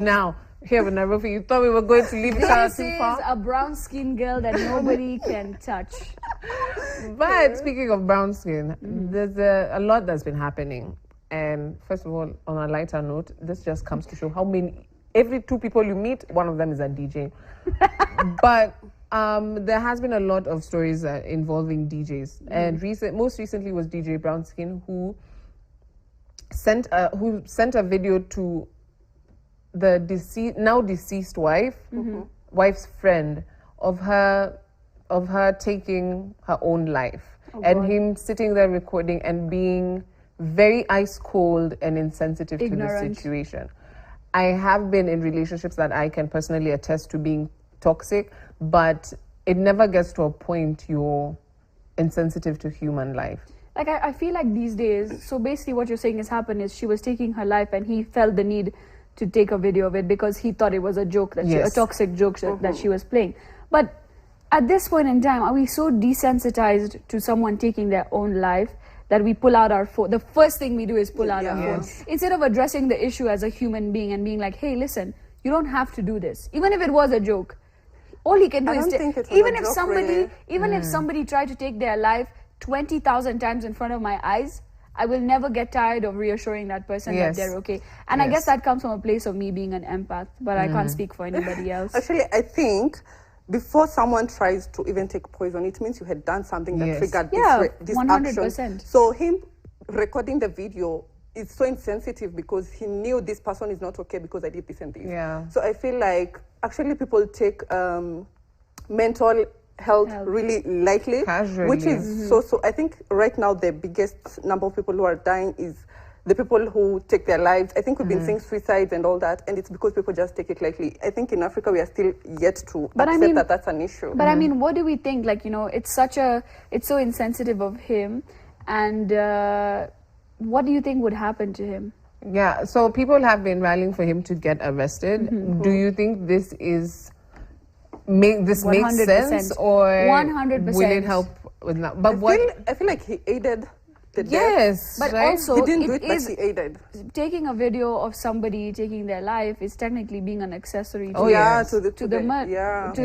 now. Here in Nairobi, you thought we were going to leave each other too far? This is a brown skin girl that nobody can touch. But speaking of brown skin, there's a lot that's been happening. And first of all, on a lighter note, this just comes to show how every two people you meet, one of them is a DJ. But there has been a lot of stories involving DJs. And most recently was DJ Brownskin, who sent a video to the now deceased wife's friend of her taking her own life, and him sitting there recording and being very ice cold and insensitive Ignorant. to the situation. I have been in relationships that I can personally attest to being toxic, but it never gets to a point you're insensitive to human life. Like, I feel like these days, so basically what you're saying has happened is she was taking her life and he felt the need to take a video of it because he thought it was a joke, a toxic joke that she was playing. But at this point in time, are we so desensitized to someone taking their own life that we pull out our phone? The first thing we do is pull out our phone. Instead of addressing the issue as a human being and being like, hey, listen, you don't have to do this. Even if it was a joke, all he can do is... Even if somebody tried to take their life 20,000 times in front of my eyes, I will never get tired of reassuring that person that they're okay. And I guess that comes from a place of me being an empath, but I can't speak for anybody else. Actually, I think before someone tries to even take poison, it means you had done something that triggered this 100%. Action. So him recording the video is so insensitive because he knew this person is not okay because I did this and this. Yeah. So I feel like actually people take mental health really lightly, casually, which is so I think right now the biggest number of people who are dying is the people who take their lives. I think we've been seeing suicides and all that, and it's because people just take it lightly. I think in Africa we are still yet to accept that that's an issue. But I mean, what do we think? Like, you know, it's so insensitive of him, and what do you think would happen to him? Yeah, so people have been rallying for him to get arrested. Do you think this makes sense, or 100%. will it help with that? But I feel like he aided the death. Yes, but right? also he didn't do it, but he aided. Taking a video of somebody taking their life is technically being an accessory to the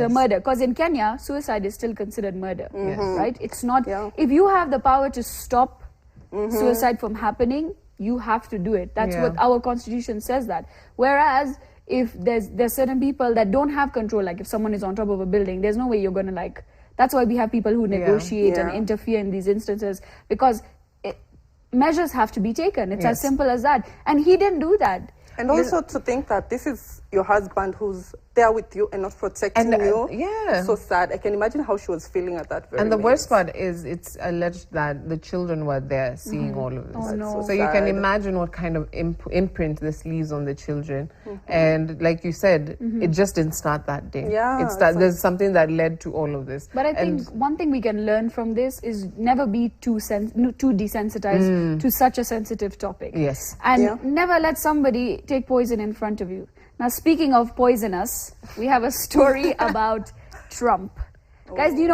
murder. Because in Kenya, suicide is still considered murder, right? It's not. If you have the power to stop suicide from happening, you have to do it. That's what our constitution says that. Whereas if there's certain people that don't have control, like if someone is on top of a building, there's no way you're going to that's why we have people who negotiate and interfere in these instances, because measures have to be taken. It's as simple as that. And he didn't do that. And also to think that this is your husband who's there with you and not protecting you. So sad. I can imagine how she was feeling at that very And the minute. worst part is it's alleged that the children were there seeing all of this. Oh, no. So you can imagine what kind of imprint this leaves on the children. And like you said, it just didn't start that day. There's something that led to all of this. But I think one thing we can learn from this is never be too desensitized to such a sensitive topic. Yes. And never let somebody take poison in front of you. Now, speaking of poisonous, we have a story about Trump. Guys, do you know